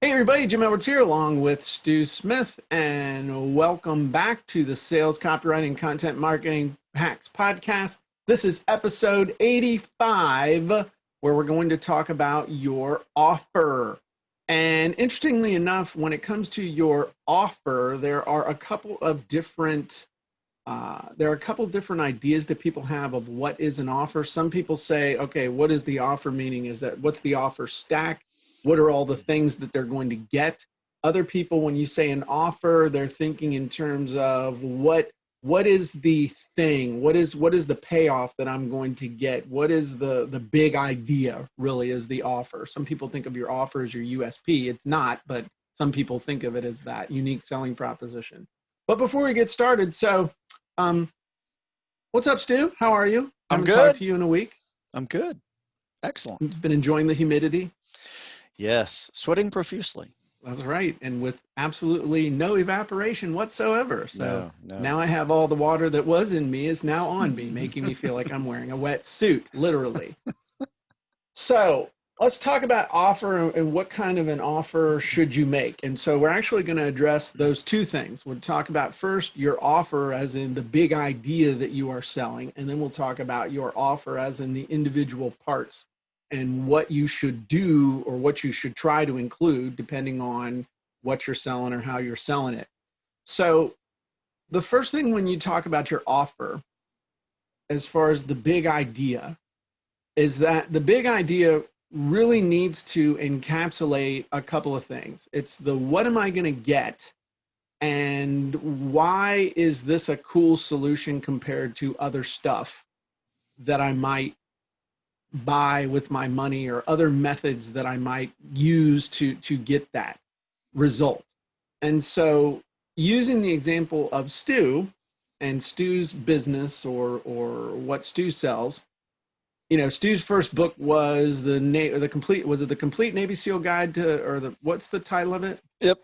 Hey everybody, Jim Edwards here along with Stu Smith, and welcome back to the Sales Copywriting Content Marketing Hacks podcast. This is episode 85, where we're going to talk about your offer. And interestingly enough, when it comes to your offer, there are a couple of different ideas that people have of what is an offer. Some people say, okay, what is the offer? Meaning is that what's the offer stack? What are all the things that they're going to get? Other people, when you say an offer, they're thinking in terms of what is the thing? What is the payoff that I'm going to get? What is the big idea really is the offer? Some people think of your offer as your USP. It's not, but some people think of it as that unique selling proposition. But before we get started, what's up, Stu? How are you? I'm Haven't good. talked to you in a week. I'm good. Excellent. Been enjoying the humidity? Yes. Sweating profusely. That's right. And with absolutely no evaporation whatsoever. So No. now I have all the water that was in me is now on me, making me feel like I'm wearing a wet suit, literally. So let's talk about offer and what kind of an offer should you make. And so we're actually going to address those two things. We'll talk about first your offer as in the big idea that you are selling. And then we'll talk about your offer as in the individual parts and what you should do or what you should try to include depending on what you're selling or how you're selling it. So the first thing when you talk about your offer, as far as the big idea, is that the big idea really needs to encapsulate a couple of things. It's the what am I going to get, and why is this a cool solution compared to other stuff that I might buy with my money or other methods that I might use to get that result. And so using the example of Stu and Stu's business or what Stu sells, you know, Stu's first book was the complete Navy SEAL guide to, or what's the title of it? Yep.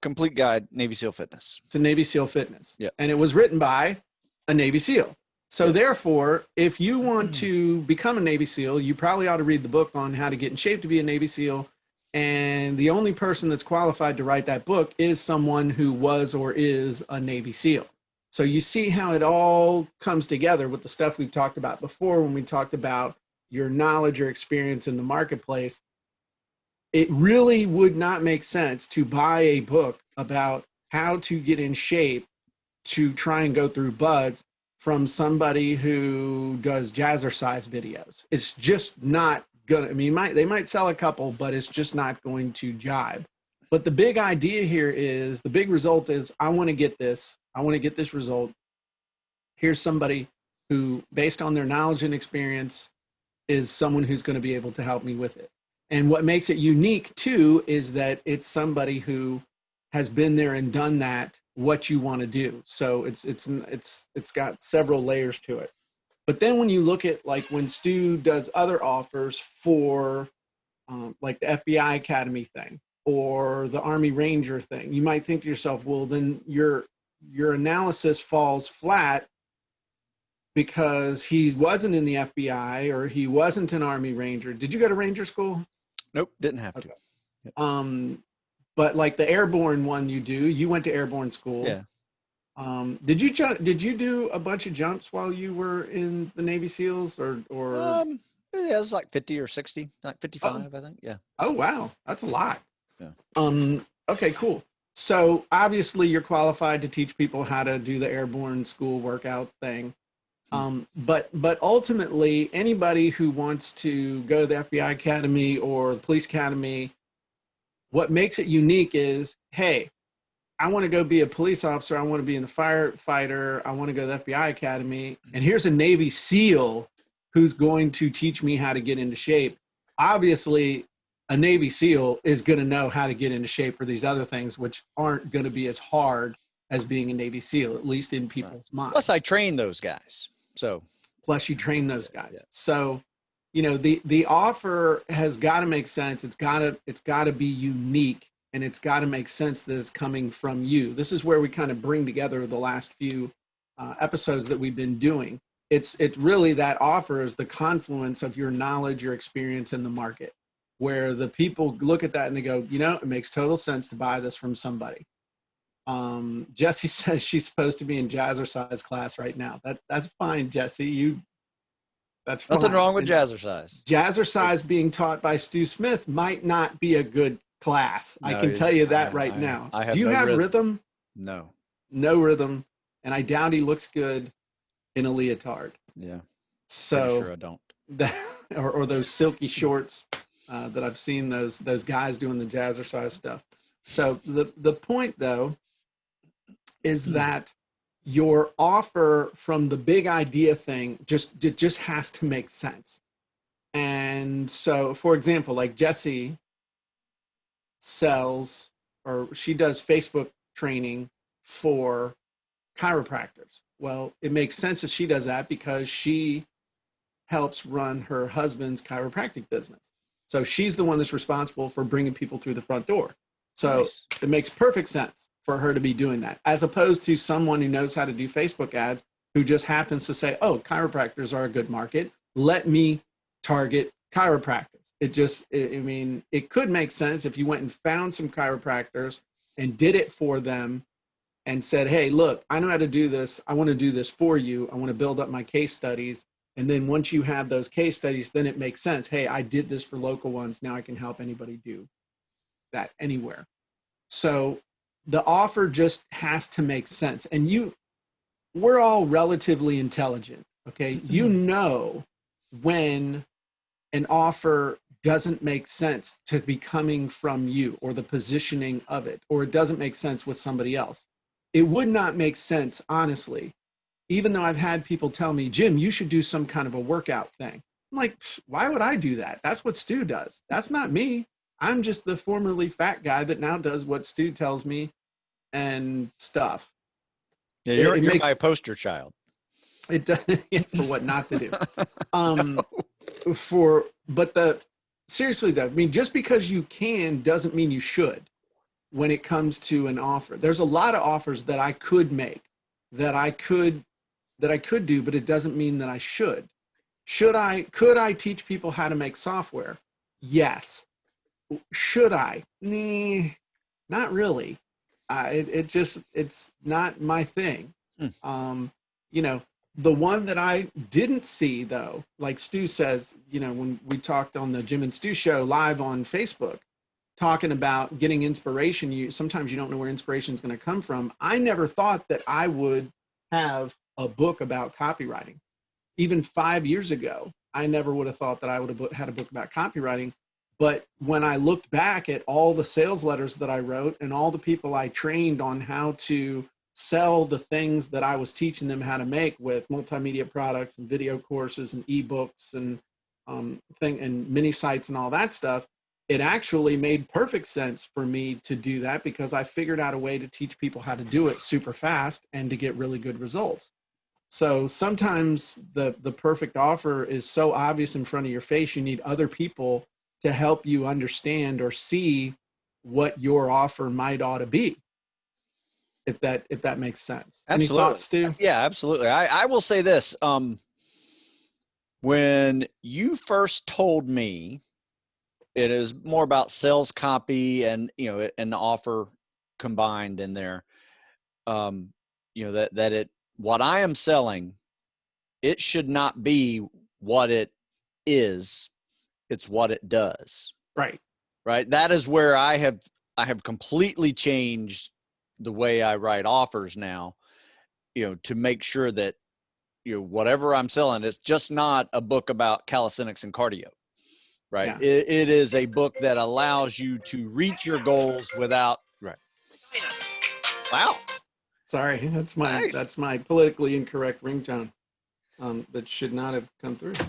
Complete Guide, Navy SEAL Fitness. To Navy SEAL Fitness. Yep. And it was written by a Navy SEAL. So therefore, if you want to become a Navy SEAL, you probably ought to read the book on how to get in shape to be a Navy SEAL. And the only person that's qualified to write that book is someone who was or is a Navy SEAL. So you see how it all comes together with the stuff we've talked about before when we talked about your knowledge or experience in the marketplace. It really would not make sense to buy a book about how to get in shape to try and go through BUD/S from somebody who does jazzercise videos. It's just not gonna, I mean, they might sell a couple, but it's just not going to jive. But the big idea here is, the big result is, I want to get this result. Here's somebody who, based on their knowledge and experience, is someone who's going to be able to help me with it. And what makes it unique too is that it's somebody who has been there and done that, what you want to do. So it's got several layers to it. But then when you look at, like, when Stu does other offers for like the FBI Academy thing or the Army Ranger thing, you might think to yourself, well, then your analysis falls flat because he wasn't in the FBI or he wasn't an Army Ranger. Did you go to Ranger school? Nope, didn't have to. Yep. But like the airborne one you went to airborne school. Yeah. Did you do a bunch of jumps while you were in the Navy SEALs or? Yeah, it was like 50 or 60, like 55, I think. Yeah. Oh, wow. That's a lot. Yeah. Okay, cool. So obviously you're qualified to teach people how to do the airborne school workout thing. But ultimately anybody who wants to go to the FBI Academy or the Police Academy, what makes it unique is, hey, I want to go be a police officer. I want to be in the firefighter. I want to go to the FBI Academy. And here's a Navy SEAL who's going to teach me how to get into shape. Obviously, a Navy SEAL is going to know how to get into shape for these other things, which aren't going to be as hard as being a Navy SEAL, at least in people's minds. Plus, I train those guys. So plus you train those guys. Yeah. So, you know, the offer has got to make sense. It's got to be unique, and it's got to make sense that it's coming from you. This is where we kind of bring together the last few episodes that we've been doing. It's really that offer is the confluence of your knowledge, your experience in the market. where the people look at that and they go, you know, it makes total sense to buy this from somebody. Jesse says she's supposed to be in jazzercise class right now. That's fine, Jesse. That's fine. Nothing wrong with And jazzercise. jazzercise being taught by Stu Smith might not be a good class. I can tell you that right now. I have Do you no have rhythm? No. No rhythm. And I doubt he looks good in a leotard. Yeah. So sure I don't. Or those silky shorts that I've seen those guys doing the jazzercise stuff. So the point though is that your offer from the big idea thing just has to make sense. And so, for example, like Jessie sells, or she does Facebook training for chiropractors. Well, it makes sense that she does that because she helps run her husband's chiropractic business. So she's the one that's responsible for bringing people through the front door. So Nice. It makes perfect sense for her to be doing that, as opposed to someone who knows how to do Facebook ads who just happens to say, oh, chiropractors are a good market. Let me target chiropractors. I mean, it could make sense if you went and found some chiropractors and did it for them and said, hey, look, I know how to do this. I want to do this for you. I want to build up my case studies. And then once you have those case studies, then it makes sense. Hey, I did this for local ones. Now I can help anybody do that anywhere. So the offer just has to make sense. And we're all relatively intelligent. Okay. You know, when an offer doesn't make sense to be coming from you, or the positioning of it, or it doesn't make sense with somebody else. It would not make sense, honestly, even though I've had people tell me, Jim, you should do some kind of a workout thing. I'm like, why would I do that? That's what Stu does. That's not me. I'm just the formerly fat guy that now does what Stu tells me and stuff. Yeah, you're my poster child. It does for what not to do. Seriously though, I mean, just because you can doesn't mean you should. When it comes to an offer, there's a lot of offers that I could make, that I could do, but it doesn't mean that I should. Could I teach people how to make software? Yes. Should I? Nah, not really. It's not my thing. You know, the one that I didn't see though, like Stu says, you know, when we talked on the Jim and Stu show live on Facebook, talking about getting inspiration, sometimes you don't know where inspiration is going to come from. I never thought that I would have a book about copywriting. Even 5 years ago, I never would have thought that I would have had a book about copywriting. But when I looked back at all the sales letters that I wrote and all the people I trained on how to sell the things that I was teaching them how to make with multimedia products and video courses and ebooks and and mini sites and all that stuff, it actually made perfect sense for me to do that because I figured out a way to teach people how to do it super fast and to get really good results. So sometimes the perfect offer is so obvious in front of your face, you need other people to help you understand or see what your offer might ought to be. If that makes sense. Absolutely. Any thoughts, Stu? Yeah, absolutely. I will say this. When you first told me it is more about sales copy and, you know, and the offer combined in there, you know, that what I am selling, it should not be what it is. It's what it does. Right. Right. That is where I have completely changed the way I write offers now, you know, to make sure that, you know, whatever I'm selling, it's just not a book about calisthenics and cardio. Right. Yeah. It is a book that allows you to reach your goals without. Right. Wow. Sorry, that's my politically incorrect ringtone. That should not have come through. So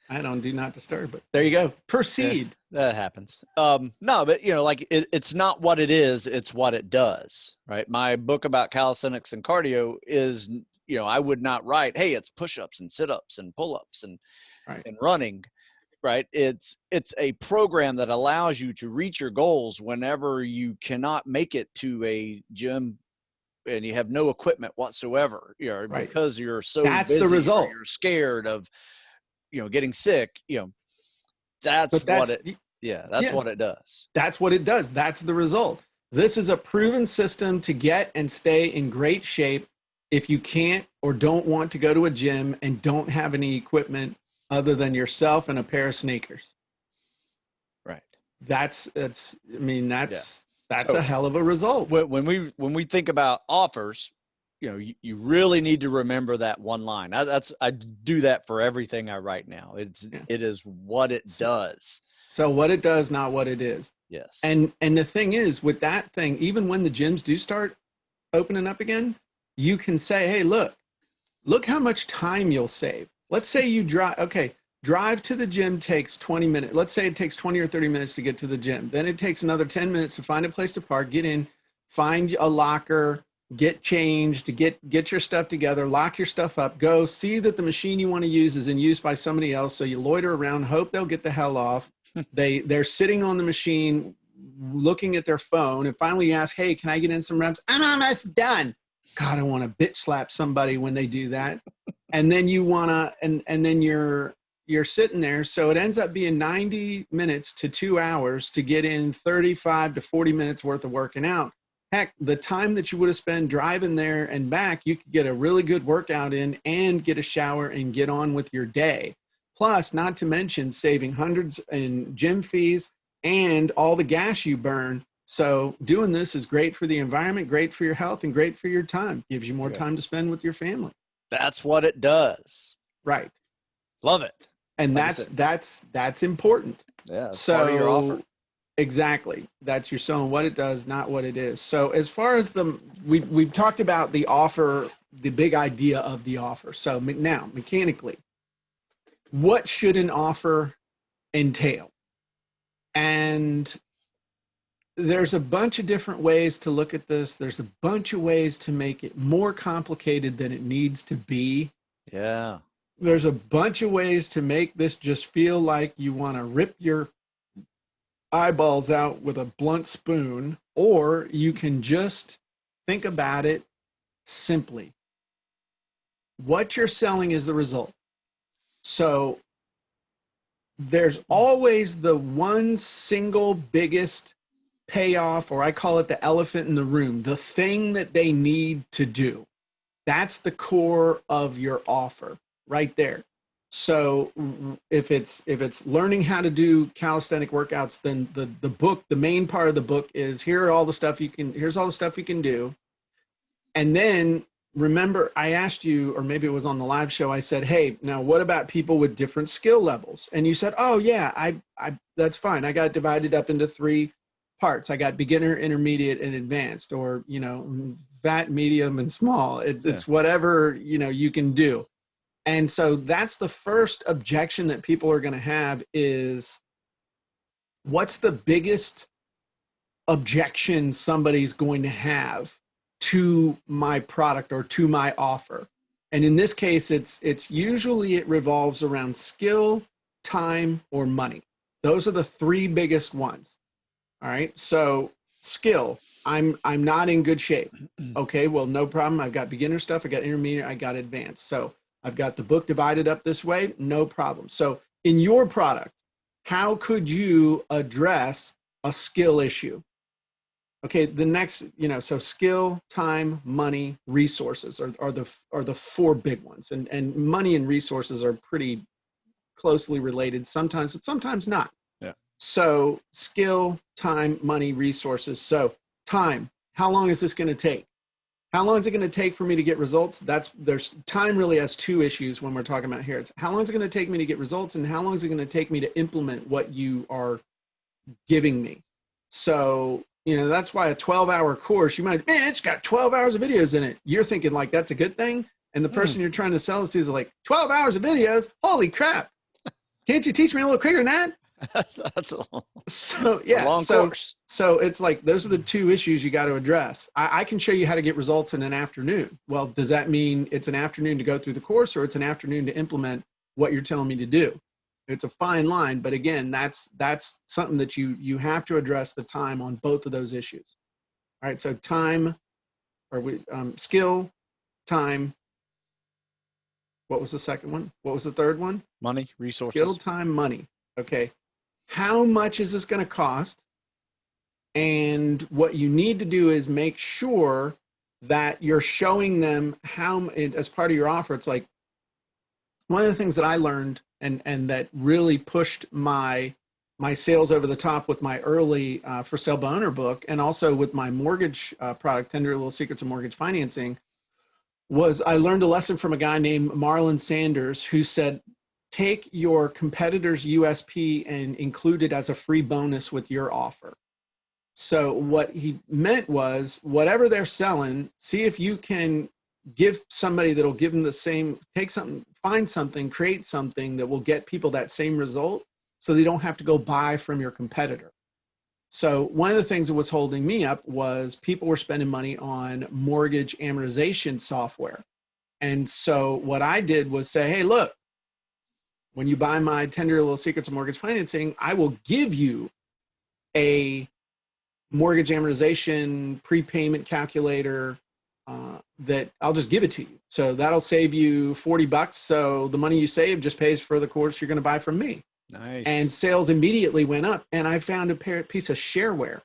I had on do not disturb, but there you go. Proceed. That happens. No, but you know, like it's not what it is, it's what it does. Right. My book about calisthenics and cardio is, you know, I would not write, hey, it's push-ups and sit-ups and pull-ups and running. Right. It's a program that allows you to reach your goals whenever you cannot make it to a gym and you have no equipment whatsoever, you know, because you're so that's busy, the result. You're scared of, you know, getting sick, you know, that's Yeah, that's Yeah, what it does. that's what it does. That's the result. This is a proven system to get and stay in great shape if you can't or don't want to go to a gym and don't have any equipment other than yourself and a pair of sneakers. Right. That's I mean, Yeah. that's a So hell of a result. when we think about offers, you really need to remember that one line. I do that for everything I write now. Yeah. It is what it does. So what it does, not what it is. Yes. And the thing is, with that thing, even when the gyms do start opening up again, you can say, hey, look how much time you'll save. Let's say you drive to the gym takes 20 minutes. Let's say it takes 20 or 30 minutes to get to the gym. Then it takes another 10 minutes to find a place to park, get in, find a locker, get changed, get your stuff together, lock your stuff up, go see that the machine you want to use is in use by somebody else. So you loiter around, hope they'll get the hell off. They're sitting on the machine looking at their phone, and finally you ask, hey, can I get in some reps? I'm almost done. God, I want to bitch slap somebody when they do that. And then you want to, and then you're sitting there. So it ends up being 90 minutes to 2 hours to get in 35 to 40 minutes worth of working out. Heck, the time that you would have spent driving there and back, you could get a really good workout in and get a shower and get on with your day. Plus, not to mention saving hundreds in gym fees and all the gas you burn. So doing this is great for the environment, great for your health, and great for your time. Gives you more time to spend with your family. That's what it does. Right. Love it. And Like that's important. Yeah, it's So part of your offer. exactly. That's your selling what it does, not what it is. So as far as we've talked about the offer, the big idea of the offer. So now mechanically, what should an offer entail? And there's a bunch of different ways to look at this. There's a bunch of ways to make it more complicated than it needs to be. Yeah. There's a bunch of ways to make this just feel like you want to rip your eyeballs out with a blunt spoon, or you can just think about it simply. What you're selling is the result. So there's always the one single biggest payoff, or I call it the elephant in the room, the thing that they need to do. That's the core of your offer right there. So if it's learning how to do calisthenic workouts, then the book, the main part of the book is here's all the stuff you can do. And then remember, I asked you, or maybe it was on the live show, I said, hey, now what about people with different skill levels? And you said, oh yeah, I that's fine. I got divided up into 3 parts. I got beginner, intermediate, and advanced, or, fat, medium, and small. It's whatever, you can do. And so that's the first objection that people are going to have is, what's the biggest objection somebody's going to have to my product or to my offer? And in this case, it's usually it revolves around skill, time, or money. Those are the 3 biggest ones. All right. So skill, I'm not in good shape. Okay, well, no problem. I've got beginner stuff. I got intermediate. I got advanced. So I've got the book divided up this way. No problem. So in your product, how could you address a skill issue? Okay, the next, so skill, time, money, resources are the 4 big ones. And money and resources are pretty closely related sometimes, but sometimes not. So skill, time, money, resources. So time, how long is this going to take? How long is it going to take for me to get results? There's time really has 2 issues when we're talking about here. It's how long is it going to take me to get results, and how long is it going to take me to implement what you are giving me? So, that's why a 12-hour course, you might, man, it's got 12 hours of videos in it. You're thinking like that's a good thing. And the person you're trying to sell this to is like, 12 hours of videos? Holy crap. Can't you teach me a little quicker than that? That's So yeah, a long course. So it's like those are the 2 issues you got to address. I can show you how to get results in an afternoon. Well, does that mean it's an afternoon to go through the course, or it's an afternoon to implement what you're telling me to do? It's a fine line, but again, that's something that you have to address the time on both of those issues. All right, so time, skill, time. What was the second one? What was the third one? Money, resources. Skill, time, money. Okay. how much is this going to cost? And what you need to do is make sure that you're showing them how, as part of your offer. It's like one of the things that I learned and that really pushed my sales over the top with my early for sale by owner book, and also with my mortgage product, 10 Little Secrets of Mortgage Financing, was I learned a lesson from a guy named Marlon Sanders, who said, take your competitor's USP and include it as a free bonus with your offer. So what he meant was, whatever they're selling, see if you can give somebody that'll give them the same, take something, find something, create something that will get people that same result, so they don't have to go buy from your competitor. So one of the things that was holding me up was people were spending money on mortgage amortization software. And so what I did was say, hey, look, when you buy my 10 Little Secrets of Mortgage Financing, I will give you a mortgage amortization prepayment calculator that I'll just give it to you. So that'll save you $40. So the money you save just pays for the course you're going to buy from me. Nice. And sales immediately went up. And I found a piece of shareware.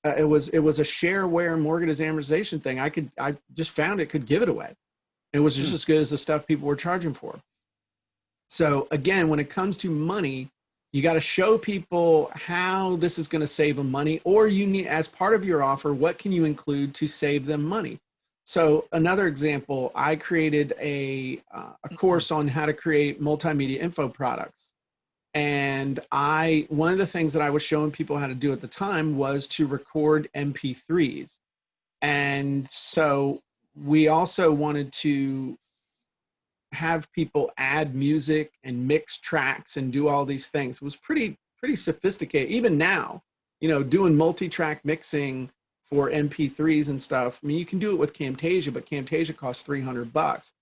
It was a shareware mortgage amortization thing. I just found it could give it away. It was just as good as the stuff people were charging for. So again, when it comes to money, you got to show people how this is going to save them money, or you need, as part of your offer, what can you include to save them money? So another example, I created a course on how to create multimedia info products. And one of the things that I was showing people how to do at the time was to record MP3s. And so we also wanted to have people add music and mix tracks and do all these things. It was pretty sophisticated. Even now, doing multi-track mixing for MP3s and stuff. I mean, you can do it with Camtasia, but Camtasia costs $300.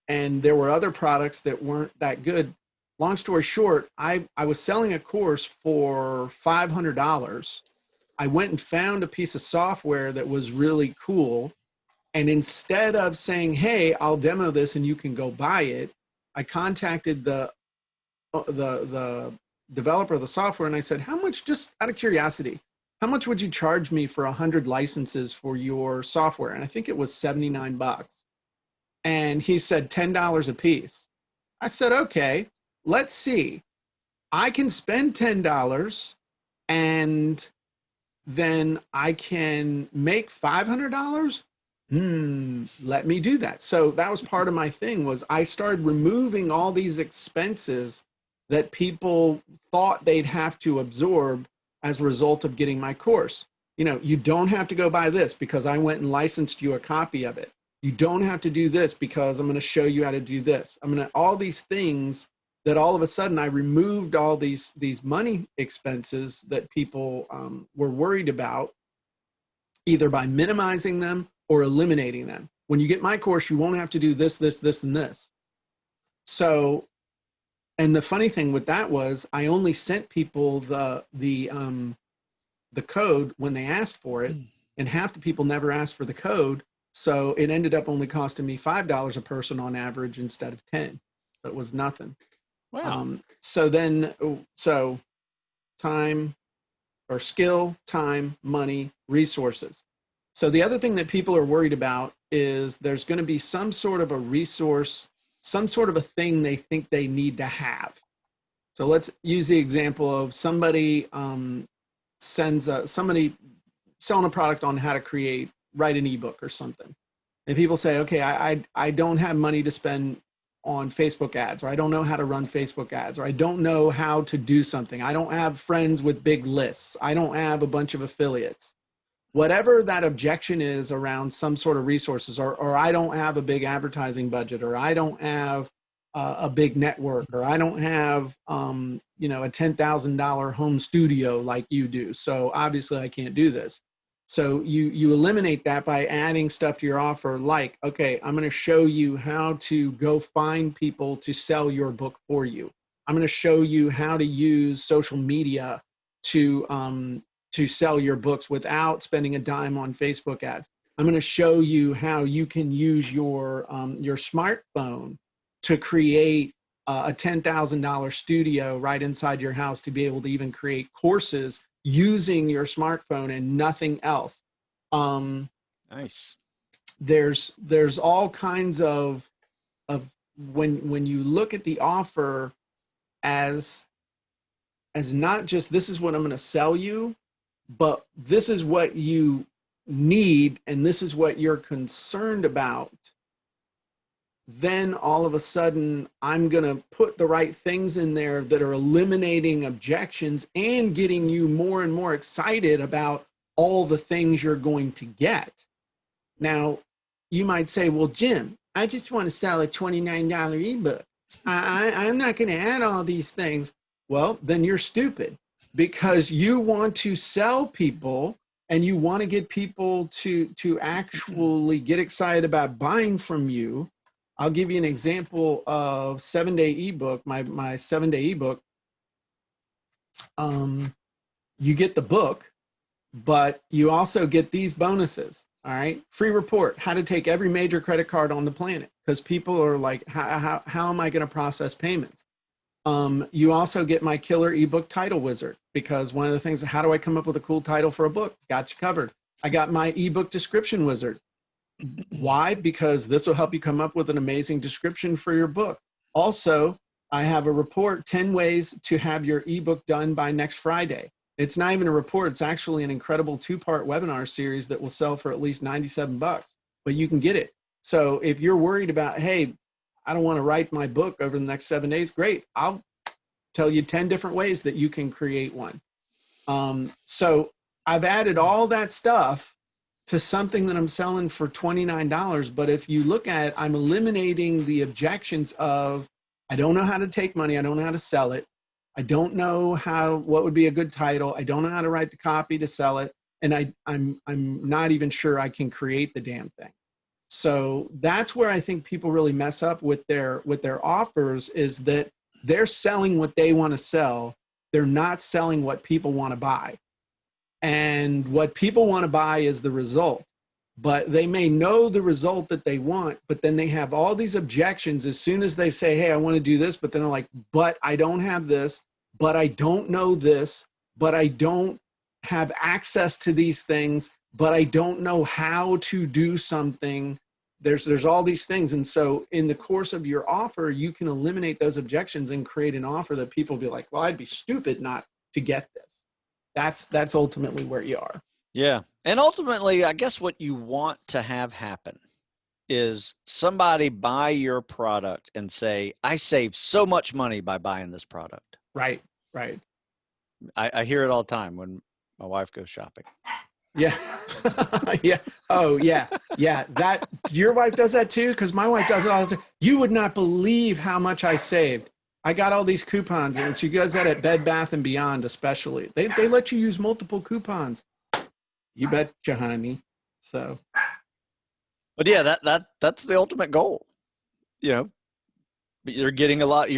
And there were other products that weren't that good. Long story short, I was selling a course for $500. I went and found a piece of software that was really cool. And instead of saying, hey, I'll demo this and you can go buy it, I contacted the developer of the software and I said, how much, just out of curiosity, how much would you charge me for 100 licenses for your software? And I think it was $79. And he said $10 a piece. I said, okay, let's see. I can spend $10 and then I can make $500. Let me do that. So that was part of my thing, was I started removing all these expenses that people thought they'd have to absorb as a result of getting my course. You don't have to go buy this because I went and licensed you a copy of it. You don't have to do this because I'm going to show you how to do this. All these things that all of a sudden I removed all these money expenses that people were worried about, either by minimizing them or eliminating them. When you get my course, you won't have to do this, this, this, and this. So, and the funny thing with that was I only sent people the code when they asked for it, and half the people never asked for the code. So it ended up only costing me $5 a person on average instead of 10. It was nothing. Wow. So time or skill, time, money, resources. So the other thing that people are worried about is there's going to be some sort of a resource, some sort of a thing they think they need to have. So let's use the example of somebody somebody selling a product on how to write an ebook or something. And people say, okay, I don't have money to spend on Facebook ads, or I don't know how to run Facebook ads, or I don't know how to do something. I don't have friends with big lists. I don't have a bunch of affiliates. Whatever that objection is around some sort of resources, or I don't have a big advertising budget, or I don't have a big network, or I don't have a $10,000 home studio like you do. So obviously I can't do this. So you eliminate that by adding stuff to your offer, like, okay, I'm going to show you how to go find people to sell your book for you. I'm going to show you how to use social media to sell your books without spending a dime on Facebook ads. I'm going to show you how you can use your smartphone to create a $10,000 studio right inside your house to be able to even create courses using your smartphone and nothing else. Nice. There's all kinds of when you look at the offer as not just this is what I'm going to sell you, but this is what you need and this is what you're concerned about, then all of a sudden I'm going to put the right things in there that are eliminating objections and getting you more and more excited about all the things you're going to get. Now, you might say, well, Jim, I just want to sell a $29 ebook. I'm not going to add all these things. Well, then you're stupid, because you want to sell people and you want to get people to actually get excited about buying from you. I'll give you an example of 7-day ebook, my 7-day ebook. You get the book, but you also get these bonuses. All right. Free report, how to take every major credit card on the planet, because people are like, how am I going to process payments? You also get my killer ebook title wizard, because one of the things, how do I come up with a cool title for a book? Got you covered. I got my ebook description wizard. Why? Because this will help you come up with an amazing description for your book. Also, I have a report, 10 ways to have your ebook done by next Friday. It's not even a report. It's actually an incredible 2-part webinar series that will sell for at least $97, but you can get it. So if you're worried about, hey, I don't want to write my book over the next 7 days, great. I'll tell you 10 different ways that you can create one. So I've added all that stuff to something that I'm selling for $29. But if you look at it, I'm eliminating the objections of, I don't know how to take money. I don't know how to sell it. I don't know what would be a good title. I don't know how to write the copy to sell it. And I'm not even sure I can create the damn thing. So that's where I think people really mess up with their offers, is that they're selling what they want to sell. They're not selling what people want to buy. And what people want to buy is the result, but they may know the result that they want, but then they have all these objections as soon as they say, hey, I want to do this, but then they're like, but I don't have this, but I don't know this, but I don't have access to these things, but I don't know how to do something. There's all these things. And so in the course of your offer, you can eliminate those objections and create an offer that people be like, well, I'd be stupid not to get this. That's ultimately where you are. Yeah. And ultimately, I guess what you want to have happen is somebody buy your product and say, I saved so much money by buying this product. Right. Right. I hear it all the time when my wife goes shopping. Yeah. Yeah. Oh, yeah. Yeah. That your wife does that too? Because my wife does it all the time. You would not believe how much I saved. I got all these coupons, and she does that at Bed Bath & Beyond especially. They let you use multiple coupons. You betcha, honey. So. But yeah, that's the ultimate goal. You know, you're giving a lot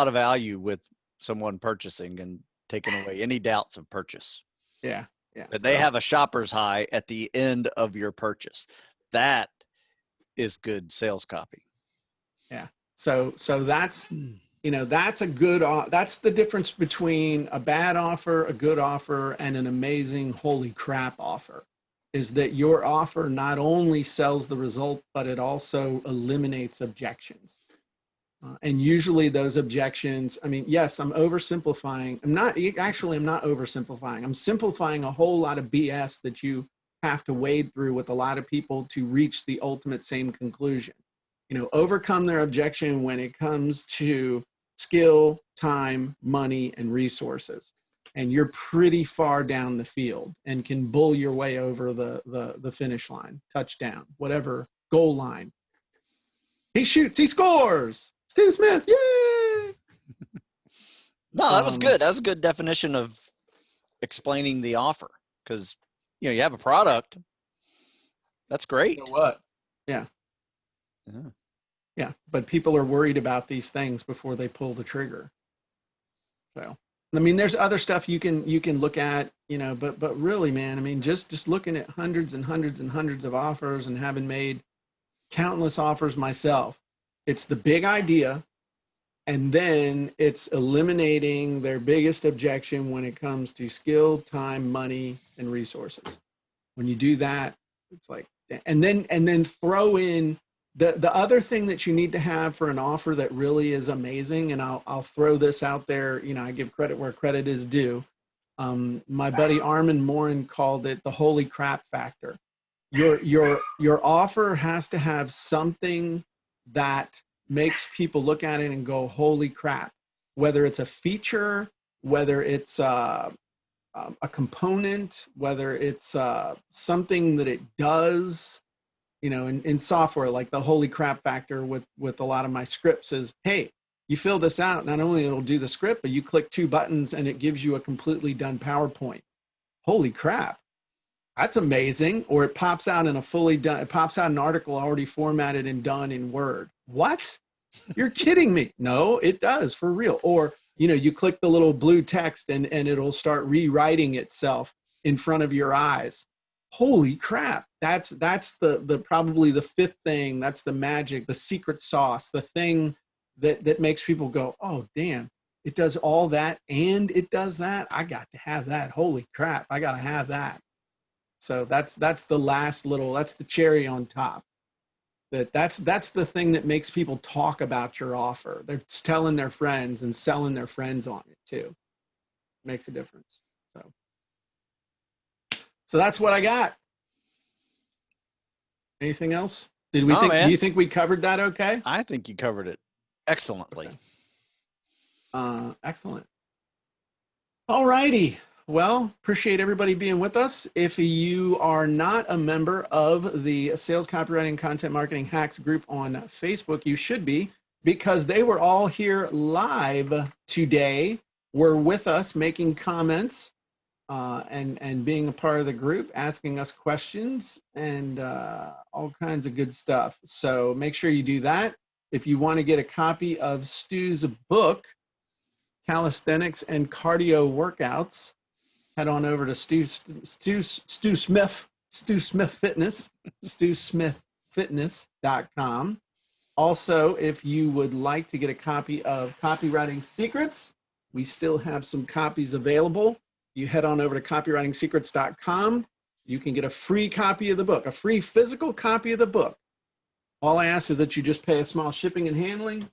of value with someone purchasing and taking away any doubts of purchase. Yeah. Yeah. That they have a shopper's high at the end of your purchase. That is good sales copy. Yeah. So that's, that's a good, that's the difference between a bad offer, a good offer, and an amazing, holy crap offer, is that your offer not only sells the result, but it also eliminates objections. And usually those objections, I mean, yes, I'm oversimplifying. I'm not oversimplifying. I'm simplifying a whole lot of BS that you have to wade through with a lot of people to reach the ultimate same conclusion. Overcome their objection when it comes to skill, time, money, and resources. And you're pretty far down the field and can bull your way over the finish line, touchdown, whatever, goal line. He shoots, he scores. Steve Smith, yay! No, that was good. That was a good definition of explaining the offer, because you have a product. That's great. So what? Yeah. Yeah, but people are worried about these things before they pull the trigger. So, I mean, there's other stuff you can look at, but really, man, I mean, just looking at hundreds and hundreds and hundreds of offers and having made countless offers myself, it's the big idea. And then it's eliminating their biggest objection when it comes to skill, time, money, and resources. When you do that, it's like, and then throw in the other thing that you need to have for an offer that really is amazing. And I'll throw this out there. You know, I give credit where credit is due. My buddy Armin Morin called it the holy crap factor. Your offer has to have something that makes people look at it and go, holy crap, whether it's a feature, whether it's a component, whether it's something that it does, you know, in software, like the holy crap factor with a lot of my scripts is, hey, you fill this out, not only it'll do the script, but you click 2 buttons and it gives you a completely done PowerPoint. Holy crap. That's amazing. Or it pops out in a fully done, it pops out an article already formatted and done in Word. What? You're kidding me. No, it does, for real. Or, you know, you click the little blue text and it'll start rewriting itself in front of your eyes. Holy crap. That's the probably the 5th thing. That's the magic, the secret sauce, the thing that makes people go, oh, damn, it does all that and it does that. I got to have that. Holy crap. I got to have that. So that's the last little, that's the cherry on top. That's the thing that makes people talk about your offer. They're telling their friends and selling their friends on it too. Makes a difference. So that's what I got. Anything else? Do you think we covered that okay? I think you covered it excellently. Okay. Excellent. All righty. Well, appreciate everybody being with us. If you are not a member of the Sales Copywriting Content Marketing Hacks group on Facebook, you should be, because they were all here live today. Were with us making comments and being a part of the group, asking us questions and all kinds of good stuff. So make sure you do that. If you want to get a copy of Stu's book, Calisthenics and Cardio Workouts, head on over to Stu Smith Fitness, StuSmithFitness.com. Also, if you would like to get a copy of Copywriting Secrets, we still have some copies available. You head on over to copywritingsecrets.com. You can get a free copy of the book, a free physical copy of the book. All I ask is that you just pay a small shipping and handling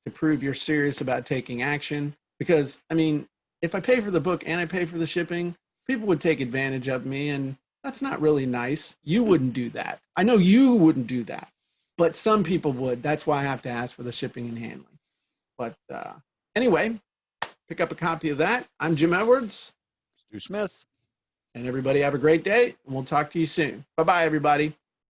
to prove you're serious about taking action. Because, I mean, if I pay for the book and I pay for the shipping, people would take advantage of me, and that's not really nice. You wouldn't do that. I know you wouldn't do that, but some people would. That's why I have to ask for the shipping and handling. But anyway, pick up a copy of that. I'm Jim Edwards. Stu Smith. And everybody have a great day, and we'll talk to you soon. Bye-bye, everybody.